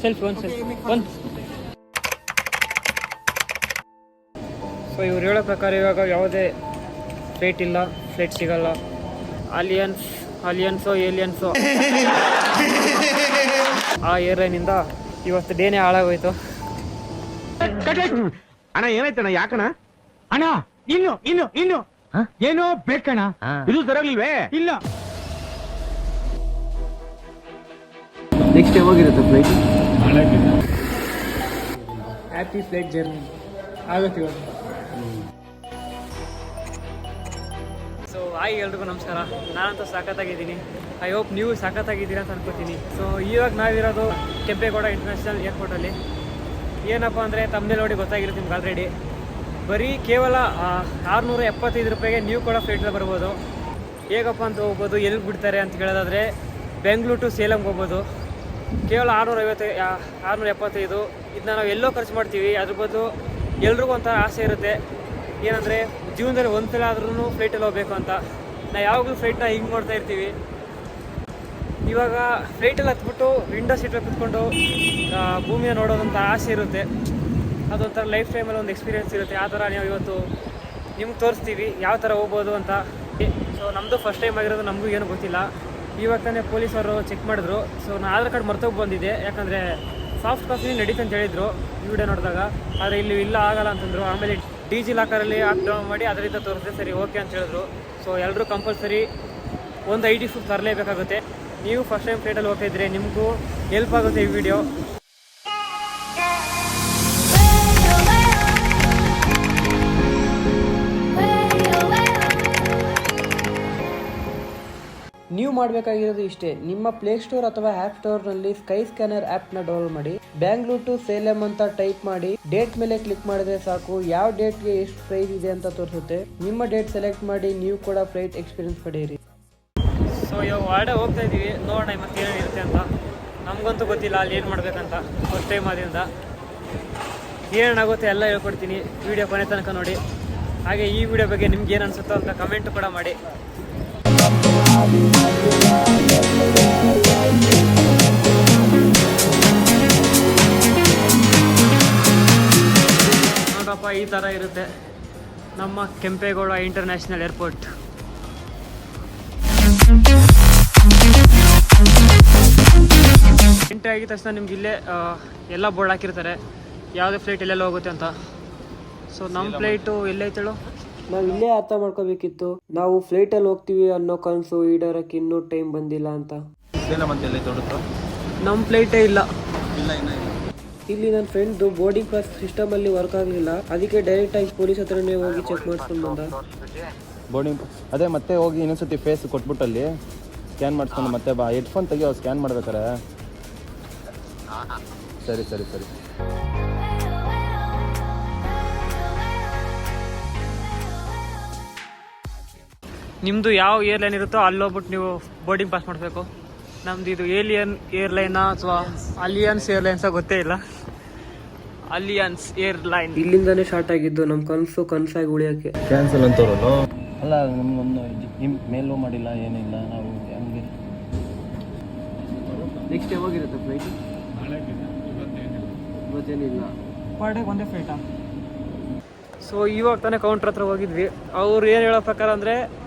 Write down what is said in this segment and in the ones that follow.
Selfie ಒಂದು so ಇವ್ರು ಹೇಳೋ ಪ್ರಕಾರ ಇವಾಗ ಯಾವುದೇ ಫ್ಲೈಟ್ ಇಲ್ಲ, ಫ್ಲೈಟ್ ಸಿಗಲ್ಲ. ಅಲಿಯನ್ಸೋ ಏಲಿಯನ್ಸೋ ಆ ಏರ್ಲೈನಿಂದ ಇವತ್ತು ಡೇನೇ ಹಾಳಾಗೋಯ್ತು. ಅಣ್ಣ ಏನಾಯ್ತಣ್ಣ? ಯಾಕಣ್ಣ ಅಣ್ಣ? ಇನ್ನು ಏನೋ ಬೇಕಣ್ಣ. ಇದು ಸರಿಯಾಗ್ಲಿಲ್ವೇ? ಇಲ್ಲ. ನೆಕ್ಸ್ಟ್ ಯಾವಾಗಿರುತ್ತೆ ಫ್ಲೈಟ್? ಹ್ಯಾಪಿ ಫ್ಲೈಟ್ ಜರ್ನಿ ಆಗುತ್ತೆ ಇವಾಗ. ಸೊ ಹಾಯ್ ಎಲ್ರಿಗೂ ನಮಸ್ಕಾರ. ನಾನಂತೂ ಸಖತ್ತಾಗಿದ್ದೀನಿ. ಐ ಹೋಪ್ ನೀವು ಸಖತ್ತಾಗಿದ್ದೀರಾ ಅಂತ ಅನ್ಕೋತೀನಿ. ಸೊ ಇವಾಗ ನಾವಿರೋದು ಕೆಂಪೇಗೌಡ ಇಂಟರ್ನ್ಯಾಷನಲ್ ಏರ್ಪೋರ್ಟಲ್ಲಿ. ಏನಪ್ಪ ಅಂದರೆ ತಮ್ಮದೇ ನೋಡಿ ಗೊತ್ತಾಗಿರುತ್ತೆ ನಿಮ್ಗೆ ಆಲ್ರೆಡಿ. ಬರೀ ಕೇವಲ 675 ರೂಪಾಯಿಗೆ ನೀವು ಕೂಡ ಫ್ಲೈಟಲ್ಲಿ ಬರ್ಬೋದು. ಹೇಗಪ್ಪ ಅಂತ ಹೋಗ್ಬೋದು, ಎಲ್ಲಿಗೆ ಬಿಡ್ತಾರೆ ಅಂತ ಕೇಳೋದಾದರೆ ಬೆಂಗಳೂರು ಟು ಸೇಲಂಗೆ ಹೋಗ್ಬೋದು. ಕೇವಲ 675. ಇದನ್ನ ನಾವು ಎಲ್ಲೋ ಖರ್ಚು ಮಾಡ್ತೀವಿ. ಅದ್ರ ಬದಲು ಎಲ್ರಿಗೂ ಒಂಥರ ಆಸೆ ಇರುತ್ತೆ, ಏನಂದರೆ ಜೀವನದಲ್ಲಿ ಒಂದು ಸಲ ಆದ್ರೂ ಫ್ಲೈಟಲ್ಲಿ ಹೋಗಬೇಕು ಅಂತ. ನಾವು ಯಾವಾಗಲೂ ಫ್ಲೈಟ್ನ ಹಿಂಗೆ ಮಾಡ್ತಾ ಇರ್ತೀವಿ. ಇವಾಗ ಫ್ಲೈಟಲ್ಲಿ ಹತ್ಬಿಟ್ಟು ವಿಂಡೋ ಸೀಟಲ್ಲಿ ಕುತ್ಕೊಂಡು ಭೂಮಿಯ ನೋಡೋದಂಥ ಆಸೆ ಇರುತ್ತೆ. ಅದೊಂಥರ ಲೈಫ್ ಟೈಮಲ್ಲಿ ಒಂದು ಎಕ್ಸ್ಪೀರಿಯೆನ್ಸ್ ಇರುತ್ತೆ. ಆ ಥರ ನಾವು ಇವತ್ತು ನಿಮ್ಗೆ ತೋರಿಸ್ತೀವಿ ಯಾವ ಥರ ಹೋಗ್ಬೋದು ಅಂತ. ಸೊ ನಮ್ಮದು ಫಸ್ಟ್ ಟೈಮ್ ಆಗಿರೋದು, ನಮಗೂ ಏನೂ ಗೊತ್ತಿಲ್ಲ. ಇವಾಗ ತಾನೇ ಪೊಲೀಸವರು ಚೆಕ್ ಮಾಡಿದ್ರು. ಸೊ ನಾನು ಆಧಾರ್ ಕಾರ್ಡ್ ಮರ್ತೋಗಿ ಬಂದಿದ್ದೆ, ಯಾಕಂದರೆ ಸಾಫ್ಟ್ ಕಾಪಿ ನಡೀತು ಅಂತ ಹೇಳಿದರು ವಿಡಿಯೋ ನೋಡಿದಾಗ. ಆದರೆ ಇಲ್ಲಿ ಇಲ್ಲ, ಆಗಲ್ಲ ಅಂತಂದರು. ಆಮೇಲೆ ಡಿಜಿ ಲಾಕರಲ್ಲಿ ಆಪ್ ಡೌನ್ ಮಾಡಿ ಅದರಿಂದ ತೋರಿಸಿದೆ. ಸರಿ ಓಕೆ ಅಂತ ಹೇಳಿದ್ರು. ಸೊ ಎಲ್ಲರೂ ಕಂಪಲ್ಸರಿ ಒಂದು ID ಪ್ರೂಫ್ ತರಲೇಬೇಕಾಗುತ್ತೆ. ನೀವು ಫಸ್ಟ್ ಟೈಮ್ ಫ್ಲೈಟಲ್ಲಿ ಹೋಗ್ತಾಯಿದ್ರೆ ನಿಮಗೂ ಹೆಲ್ಪ್ ಆಗುತ್ತೆ ಈ ವಿಡಿಯೋ. ನೀವು ಮಾಡಬೇಕಾಗಿರೋದು ಇಷ್ಟೇ, ನಿಮ್ಮ ಪ್ಲೇಸ್ಟೋರ್ ಅಥವಾ ಆ್ಯಪ್ ಸ್ಟೋರ್ನಲ್ಲಿ ಸ್ಕೈ ಸ್ಕ್ಯಾನರ್ ಆ್ಯಪ್ನ ಡೌನ್ಲೋಡ್ ಮಾಡಿ, ಬ್ಯಾಂಗ್ಳೂರ್ ಟು ಸೇಲಂ ಅಂತ ಟೈಪ್ ಮಾಡಿ ಡೇಟ್ ಮೇಲೆ ಕ್ಲಿಕ್ ಮಾಡಿದ್ರೆ ಸಾಕು. ಯಾವ ಡೇಟ್ಗೆ ಎಷ್ಟು ಪ್ರೈಸ್ ಇದೆ ಅಂತ ತೋರಿಸುತ್ತೆ. ನಿಮ್ಮ ಡೇಟ್ ಸೆಲೆಕ್ಟ್ ಮಾಡಿ ನೀವು ಕೂಡ ಫ್ಲೈಟ್ ಎಕ್ಸ್ಪೀರಿಯನ್ಸ್ ಪಡೆಯಿರಿ. ಸೊ ಇವಾಗ ಹೊರಡೆ ಹೋಗ್ತಾ ಇದ್ದೀವಿ, ನೋಡೋಣ ಮತ್ತೆ ಏನೇನಿರುತ್ತೆ ಅಂತ. ನಮಗಂತೂ ಗೊತ್ತಿಲ್ಲ ಅಲ್ಲಿ ಏನು ಮಾಡಬೇಕಂತ. ಫಸ್ಟ್ ಟೈಮ್ ಆದ್ದರಿಂದ ಏನೇನಾಗುತ್ತೆ ಎಲ್ಲ ಹೇಳ್ಕೊಡ್ತೀನಿ. ವಿಡಿಯೋ ಕೊನೆ ತನಕ ನೋಡಿ. ಹಾಗೆ ಈ ವಿಡಿಯೋ ಬಗ್ಗೆ ನಿಮ್ಗೆ ಏನು ಅನಿಸುತ್ತೋ ಅಂತ ಕಮೆಂಟ್ ಕೂಡ ಮಾಡಿ. ನೋಡಪ್ಪ, ಈ ಥರ ಇರುತ್ತೆ ನಮ್ಮ ಕೆಂಪೇಗೌಡ ಇಂಟರ್ನ್ಯಾಷನಲ್ ಏರ್ಪೋರ್ಟ್. ಎಂಟ್ರಿ ಆಗಿದ ತಕ್ಷಣ ನಿಮ್ಗೆ ಇಲ್ಲೇ ಎಲ್ಲ ಬೋರ್ಡ್ ಹಾಕಿರ್ತಾರೆ, ಯಾವುದೇ ಫ್ಲೈಟ್ ಎಲ್ಲೆಲ್ಲ ಹೋಗುತ್ತೆ ಅಂತ. ಸೊ ನಮ್ಮ ಫ್ಲೈಟು ಎಲ್ಲೈತೇಳು? ನಾವು ಇಲ್ಲೇ ಅರ್ಥ ಮಾಡ್ಕೋಬೇಕಿತ್ತು, ನಾವು ಫ್ಲೈಟಲ್ಲಿ ಹೋಗ್ತೀವಿ ಅನ್ನೋ ಕನಸು ಈಡೇರಕ್ಕೆ ಇನ್ನೂ ಟೈಮ್ ಬಂದಿಲ್ಲ ಅಂತ. ನಮ್ಮ ಫ್ಲೈಟೇ ಇಲ್ಲ. ಇಲ್ಲಿ ನನ್ನ ಫ್ರೆಂಡ್ದು ಬೋರ್ಡಿಂಗ್ ಪಾಸ್ ಸಿಸ್ಟಮಲ್ಲಿ ವರ್ಕ್ ಆಗಲಿಲ್ಲ, ಅದಕ್ಕೆ ಡೈರೆಕ್ಟಾಗಿ ಪೊಲೀಸ್ ಹತ್ರನೇ ಹೋಗಿ ಚೆಕ್ ಮಾಡಿಸ್ಕೊಂಡು ಬಂದ. ಬೋರ್ಡಿಂಗ್ ಅದೇ ಮತ್ತೆ ಹೋಗಿ ಇನ್ನೊಂದ್ಸತಿ ಫೇಸ್ ಕೊಟ್ಬಿಟ್ಟಲ್ಲಿ ಸ್ಕ್ಯಾನ್ ಮಾಡಿಸ್ಕೊಂಡು ಮತ್ತೆ ಬಾ. ಹೆಡ್ಫೋನ್ ತೆಗಿಯೋ, ಸ್ಕ್ಯಾನ್ ಮಾಡ್ಬೇಕಾರೆ. ಸರಿ ಸರಿ ಸರಿ. ನಿಮ್ಮದು ಯಾವ ಏರ್ಲೈನ್ ಇರುತ್ತೋ ಅಲ್ಲಿ ಹೋಗ್ಬಿಟ್ಟು ನೀವು ಬೋರ್ಡಿಂಗ್ ಪಾಸ್ ಮಾಡಬೇಕು. ನಮ್ದು ಇದು ಏಲಿಯನ್ ಏರ್ಲೈನಾ ಅಥವಾ ಅಲಿಯನ್ಸ್ ಏರ್ಲೈನ್ಸ ಗೊತ್ತೇ ಇಲ್ಲ. ಅಲಿಯನ್ಸ್ ಏರ್ಲೈನ್ ಇಲ್ಲಿಂದಾನೇ ಸ್ಟಾರ್ಟ್ ಆಗಿದ್ದು ನಮ್ಮ ಕನಸಾಗಿ ಉಳಿಯೋಕ್ಕೆ. ಕ್ಯಾನ್ಸಲ್ ಅಂತವ್ರಲ್ಲ. ಅಲ್ಲ, ನಮಗೊಂದು ಮೇಲೂ ಮಾಡಿಲ್ಲ, ಏನಿಲ್ಲ. ನಾವು ಹಂಗೆ ನೆಕ್ಸ್ಟ್ ಯಾವಾಗಿರುತ್ತೆ ಫ್ಲೈಟ್? ಇವತ್ತೇನಿಲ್ಲ, ಪರ್ ಡೇ ಒಂದೇ ಫ್ಲೈಟಾ? ಸೊ ಇವಾಗ ತಾನೇ ಕೌಂಟ್ರ್ ಹತ್ರ ಹೋಗಿದ್ವಿ. ಅವ್ರು ಏನು ಹೇಳೋ ಪ್ರಕಾರ ಅಂದರೆ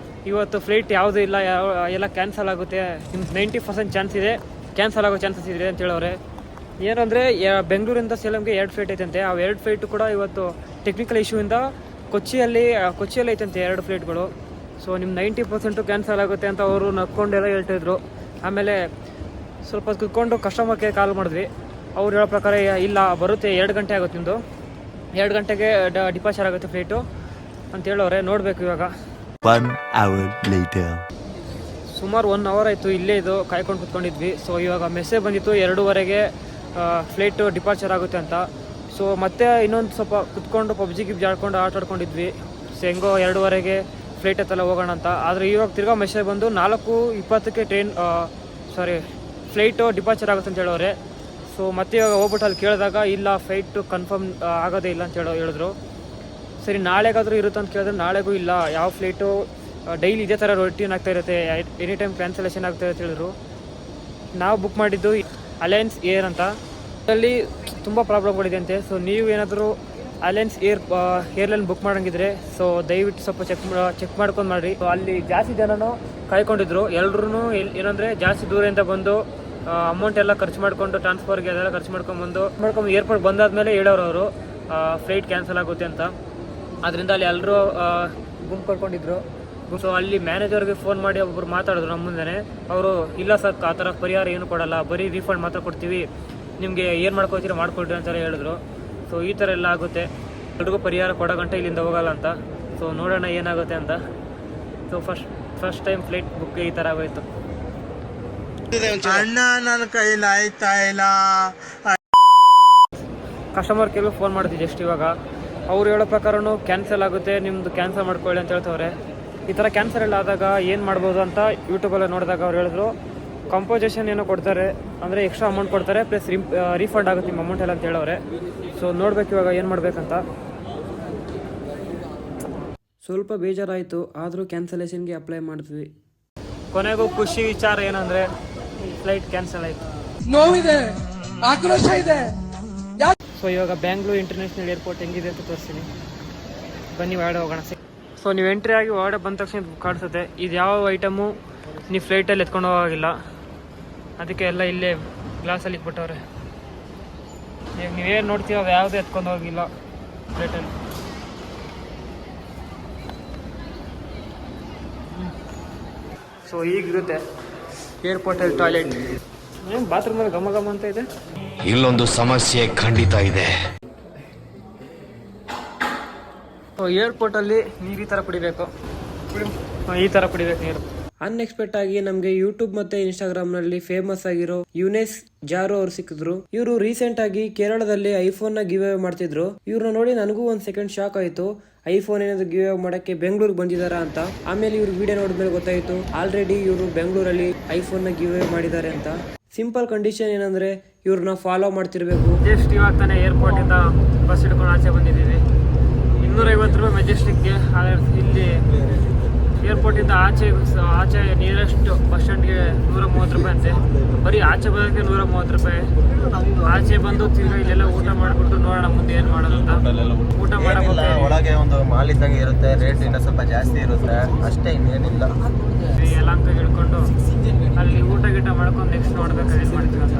ಇವತ್ತು ಫ್ಲೈಟ್ ಯಾವುದೂ ಇಲ್ಲ, ಎಲ್ಲ ಕ್ಯಾನ್ಸಲ್ ಆಗುತ್ತೆ, ನಿಮ್ಗೆ 90% ಚಾನ್ಸ್ ಇದೆ, ಕ್ಯಾನ್ಸಲ್ ಆಗೋ ಚಾನ್ಸಸ್ ಇದೆ ಅಂತ ಹೇಳೋರೆ. ಏನಂದರೆ ಬೆಂಗಳೂರಿಂದ ಸೇಲಂಗೆ 2 ಫ್ಲೈಟ್ ಐತಂತೆ. ಆ 2 ಫ್ಲೈಟು ಕೂಡ ಇವತ್ತು ಟೆಕ್ನಿಕಲ್ ಇಶ್ಯೂಯಿಂದ ಕೊಚ್ಚಿಯಲ್ಲಿ ಐತಂತೆ 2 ಫ್ಲೈಟ್ಗಳು. ಸೊ ನಿಮ್ಮ 90% ಕ್ಯಾನ್ಸಲ್ ಆಗುತ್ತೆ ಅಂತ ಅವರು ನಕ್ಕೊಂಡೆಲ್ಲ ಹೇಳ್ತಾಯಿದ್ರು. ಆಮೇಲೆ ಸ್ವಲ್ಪ ಕುತ್ಕೊಂಡು ಕಸ್ಟಮರ್ ಕೇರ್ ಕಾಲ್ ಮಾಡಿದ್ವಿ. ಅವ್ರು ಹೇಳೋ ಪ್ರಕಾರ ಇಲ್ಲ, ಬರುತ್ತೆ, 2 ಗಂಟೆ ಆಗುತ್ತೆ, ನಿಮ್ಮದು 2 ಗಂಟೆಗೆ ಡಿಪಾರ್ಚರ್ ಆಗುತ್ತೆ ಫ್ಲೈಟು ಅಂತ ಹೇಳೋರೆ. ನೋಡಬೇಕು ಇವಾಗ. 1 hour later. ಸುಮಾರು 1 ಅವರ್ ಆಯಿತು ಇಲ್ಲೇ ಇದು ಕಾಯ್ಕೊಂಡು ಕುತ್ಕೊಂಡಿದ್ವಿ. ಸೊ ಇವಾಗ ಮೆಸೇಜ್ ಬಂದಿತ್ತು 2:15ಗೆ ಫ್ಲೈಟು ಡಿಪಾರ್ಚರ್ ಆಗುತ್ತೆ ಅಂತ. ಸೊ ಮತ್ತೆ ಇನ್ನೊಂದು ಸ್ವಲ್ಪ ಕುತ್ಕೊಂಡು ಪಬ್ಜಿ ಆಡ್ಕೊಂಡು ಆಟ ಆಡ್ಕೊಂಡಿದ್ವಿ. ಸೊ ಹೆಂಗೋ 2:15ಗೆ ಫ್ಲೈಟ್ ಹತ್ತೆಲ್ಲ ಹೋಗೋಣ ಅಂತ. ಆದರೆ ಇವಾಗ ತಿರ್ಗಾ ಮೆಸೇಜ್ ಬಂದು 4:20ಕ್ಕೆ ಫ್ಲೈಟು ಡಿಪಾರ್ಚರ್ ಆಗುತ್ತೆ ಅಂತ ಹೇಳೋರೆ. ಸೊ ಮತ್ತೆ ಇವಾಗ ಹೋಗ್ಬಿಟ್ಟು ಅಲ್ಲಿ ಕೇಳಿದಾಗ ಇಲ್ಲ, ಫ್ಲೈಟು ಕನ್ಫರ್ಮ್ ಆಗೋದೇ ಇಲ್ಲ ಅಂತ ಹೇಳಿದ್ರು. ಸರಿ ನಾಳೆಗಾದರೂ ಇರುತ್ತೆ ಅಂತ ಕೇಳಿದ್ರೆ ನಾಳೆಗೂ ಇಲ್ಲ, ಯಾವ ಫ್ಲೈಟು ಡೈಲಿ ಇದೇ ಥರ ರೊಟೀನ್ ಆಗ್ತಾ ಇರುತ್ತೆ, ಎನಿ ಟೈಮ್ ಕ್ಯಾನ್ಸಲೇಷನ್ ಆಗ್ತಾ ಇರುತ್ತೆ ಹೇಳಿದ್ರು. ನಾವು ಬುಕ್ ಮಾಡಿದ್ದು ಅಲಯನ್ಸ್ ಏರ್ ಅಂತ. ಅಲ್ಲಿ ತುಂಬ ಪ್ರಾಬ್ಲಮ್ಗಳಿದೆ ಅಂತೆ. ಸೊ ನೀವು ಏನಾದರೂ ಅಲಯನ್ಸ್ ಏರ್ಲೈನ್ ಬುಕ್ ಮಾಡೋಂಗಿದ್ರೆ ಸೊ ದಯವಿಟ್ಟು ಸ್ವಲ್ಪ ಚೆಕ್ ಮಾಡ್ಕೊಂಡು ಮಾಡಿರಿ. ಸೊ ಅಲ್ಲಿ ಜಾಸ್ತಿ ಜನನೂ ಕಾಯ್ಕೊಂಡಿದ್ರು. ಎಲ್ರೂ ಏನಂದರೆ ಜಾಸ್ತಿ ದೂರದಿಂದ ಬಂದು ಅಮೌಂಟ್ ಎಲ್ಲ ಖರ್ಚು ಮಾಡಿಕೊಂಡು ಟ್ರಾನ್ಸ್ಫರ್ಗೆ ಅದೆಲ್ಲ ಖರ್ಚು ಮಾಡ್ಕೊಂಡು ಏರ್ಪೋರ್ಟ್ ಬಂದಾದ್ಮೇಲೆ ಹೇಳೋರು ಅವರು ಫ್ಲೈಟ್ ಕ್ಯಾನ್ಸಲ್ ಆಗುತ್ತೆ ಅಂತ. ಅದರಿಂದ ಅಲ್ಲಿ ಎಲ್ಲರೂ ಗುಂಪು ಕಟ್ಕೊಂಡಿದ್ರು. ಸೊ ಅಲ್ಲಿ ಮ್ಯಾನೇಜರ್ಗೆ ಫೋನ್ ಮಾಡಿ ಒಬ್ಬರು ಮಾತಾಡಿದ್ರು ನಮ್ಮ ಮುಂದೆ. ಅವರು ಇಲ್ಲ ಸರ್ ಆ ಥರ ಪರಿಹಾರ ಏನು ಕೊಡಲ್ಲ, ಬರೀ ರೀಫಂಡ್ ಮಾತ್ರ ಕೊಡ್ತೀವಿ, ನಿಮಗೆ ಏನು ಮಾಡ್ಕೊಳ್ತೀರೋ ಮಾಡ್ಕೊಳ್ರಿ ಅಂತೆಲ್ಲ ಹೇಳಿದ್ರು. ಸೊ ಈ ಥರ ಎಲ್ಲ ಆಗುತ್ತೆ, ಎಲ್ರಿಗೂ ಪರಿಹಾರ ಕೊಡೋ ಗಂಟೆ ಇಲ್ಲಿಂದ ಹೋಗಲ್ಲ ಅಂತ. ಸೊ ನೋಡೋಣ ಏನಾಗುತ್ತೆ ಅಂತ. So first time flight book ಈ ಥರ ಆಗೋಯ್ತು. ಅಣ್ಣ ನನ್ನ ಕೈಲಿ ಆಯ್ತಾ ಇಲ್ಲ. ಕಸ್ಟಮರ್ ಕೇರ್ಗೆ ಫೋನ್ ಮಾಡ್ತಿದ್ದೆ ಜಸ್ಟ್ ಇವಾಗ. ಅವ್ರು ಹೇಳೋ ಪ್ರಕಾರನೂ ಕ್ಯಾನ್ಸಲ್ ಆಗುತ್ತೆ, ನಿಮ್ಮದು ಕ್ಯಾನ್ಸಲ್ ಮಾಡ್ಕೊಳ್ಳಿ ಅಂತ ಹೇಳ್ತವ್ರೆ. ಈ ಥರ ಕ್ಯಾನ್ಸಲ್ ಎಲ್ಲ ಆದಾಗ ಏನು ಮಾಡ್ಬೋದು ಅಂತ ಯೂಟ್ಯೂಬಲ್ಲಿ ನೋಡಿದಾಗ ಅವ್ರು ಹೇಳಿದ್ರು ಕಂಪೋಸೇಷನ್ ಏನೋ ಕೊಡ್ತಾರೆ, ಅಂದರೆ ಎಕ್ಸ್ಟ್ರಾ ಅಮೌಂಟ್ ಕೊಡ್ತಾರೆ, ಪ್ಲಸ್ ರೀಫಂಡ್ ಆಗುತ್ತೆ ನಿಮ್ಮ ಅಮೌಂಟ್ ಎಲ್ಲ ಅಂತ ಹೇಳವ್ರೆ. ಸೊ ನೋಡ್ಬೇಕು ಇವಾಗ ಏನು ಮಾಡಬೇಕಂತ. ಸ್ವಲ್ಪ ಬೇಜಾರಾಯಿತು, ಆದರೂ ಕ್ಯಾನ್ಸಲೇಷನ್ಗೆ ಅಪ್ಲೈ ಮಾಡ್ತೀವಿ. ಕೊನೆಗೂ ಖುಷಿ ವಿಚಾರ ಏನಂದರೆ ಫ್ಲೈಟ್ ಕ್ಯಾನ್ಸಲ್ ಆಯಿತು. ನೋವಿದೆ, ಆಕ್ರೋಶ ಇದೆ. ಸೊ ಇವಾಗ ಬ್ಯಾಂಗ್ಳೂರ್ ಇಂಟರ್ನ್ಯಾಷನಲ್ ಏರ್ಪೋರ್ಟ್ ಹೆಂಗಿದೆ ಅಂತ ತೋರಿಸ್ತೀನಿ, ಬನ್ನಿ ಹೊರಗಡೆ ಹೋಗೋಣ. ಸೊ ನೀವು ಎಂಟ್ರಿ ಆಗಿ ಹೊರಗಡೆ ಬಂದ ತಕ್ಷಣ ಕಾಣಿಸುತ್ತೆ ಇದು ಯಾವ ಐಟಮು ನೀವು ಫ್ಲೈಟಲ್ಲಿ ಎತ್ಕೊಂಡು ಹೋಗೋಗಿಲ್ಲ, ಅದಕ್ಕೆ ಎಲ್ಲ ಇಲ್ಲೇ ಗ್ಲಾಸಲ್ಲಿ ಇಟ್ಬಿಟ್ಟವ್ರೆ. ಈಗ ನೀವೇನು ನೋಡ್ತೀವಿ ಅವು ಯಾವುದೂ ಎತ್ಕೊಂಡು ಹೋಗಿಲ್ಲ ಫ್ಲೈಟಲ್ಲಿ. So ಈಗಿರುತ್ತೆ ಏರ್ಪೋರ್ಟಲ್ಲಿ toilet. ಏನು ಬಾತ್ರೂಮಲ್ಲಿ ಘಮ ಘಮ ಅಂತ ಇದೆ. ಇಲ್ಲೊಂದು ಸಮಸ್ಯೆ ಖಂಡಿತ ಇದೆ. ಏರ್ಪೋರ್ಟಲ್ಲಿ ನೀರು ಈ ಥರ ಕುಡಿಬೇಕು, ಈ ಥರ ಕುಡಿಬೇಕು ನೀರು. ಅನ್ಎಕ್ಸ್ಪೆಕ್ಟ್ ಆಗಿ ನಮಗೆ ಯೂಟ್ಯೂಬ್ ಮತ್ತೆ ಇನ್ಸ್ಟಾಗ್ರಾಮ್ನಲ್ಲಿ ಫೇಮಸ್ ಆಗಿರೋ ಯುನೆಸ್ ಜಾರೋ ಅವ್ರು ಸಿಕ್ಕಿದ್ರು. ಇವರು ರೀಸೆಂಟ್ ಆಗಿ ಕೇರಳದಲ್ಲಿ ಐಫೋನ್ ನ ಗಿವ್ ಅವೇ ಮಾಡ್ತಿದ್ರು. ಇವ್ರನ್ನ ನೋಡಿ ನನಗೂ ಒಂದ್ ಸೆಕೆಂಡ್ ಶಾಕ್ ಆಯ್ತು, ಐಫೋನ್ ಏನಾದ್ರು ಗಿವ್ ಅವೇ ಮಾಡಕ್ಕೆ ಬೆಂಗಳೂರಿಗೆ ಬಂದಿದಾರಾ ಅಂತ. ಆಮೇಲೆ ಇವ್ರ ವಿಡಿಯೋ ನೋಡಿದ್ಮೇಲೆ ಗೊತ್ತಾಯ್ತು ಆಲ್ರೆಡಿ ಇವರು ಬೆಂಗಳೂರಲ್ಲಿ ಐಫೋನ್ ನ ಗಿವ್ ಅವೇ ಮಾಡಿದ್ದಾರೆ ಅಂತ. ಸಿಂಪಲ್ ಕಂಡೀಷನ್ ಏನಂದ್ರೆ ಇವ್ರನ್ನ ಫಾಲೋ ಮಾಡ್ತಿರ್ಬೇಕು. ಜಸ್ಟ್ ಇವಾಗ ತಾನೇ ಏರ್ಪೋರ್ಟ್ ಇಂದ ಬಸ್ ಹಿಡ್ಕೊಂಡು ಆಚೆ ಬಂದಿದ್ದೀವಿ. 250 ರೂಪಾಯಿ ಮೆಜೆಸ್ಟಿಕ್ಗೆ. ಇಲ್ಲಿ ಏರ್ಪೋರ್ಟಿಂದ ಆಚೆ ನಿಯರೆಸ್ಟ್ ಬಸ್ ಸ್ಟ್ಯಾಂಡ್ಗೆ 130 ರೂಪಾಯಿ ಅಂತೆ. ಬರೀ ಆಚೆ ಬರೋಕ್ಕೆ 130 ರೂಪಾಯಿ. ಆಚೆ ಬಂದು ತಿರ್ಗಿ ಇಲ್ಲೆಲ್ಲ ಊಟ ಮಾಡಿಬಿಟ್ಟು ನೋಡೋಣ ಮುಂದೆ ಏನು ಮಾಡೋದು ಅಂತ. ಊಟ ಮಾಡೋಕೆ ಒಳಗೆ ಒಂದು ಮಾಲ್ ಇದ್ದಂಗೆ ಇರುತ್ತೆ, ರೇಟ್ ಇನ್ನೂ ಸ್ವಲ್ಪ ಜಾಸ್ತಿ ಇರುತ್ತೆ ಅಷ್ಟೇ, ಇನ್ನೇನಿಲ್ಲ. ಎಲ್ಲ ಅಂತ ಹಿಡ್ಕೊಂಡು ಅಲ್ಲಿ ಊಟ ಗೀಟ ಮಾಡ್ಕೊಂಡು ನೆಕ್ಸ್ಟ್ ನೋಡ್ಬೇಕು ಏನು ಮಾಡ್ತೀವಿ ಅಂತ.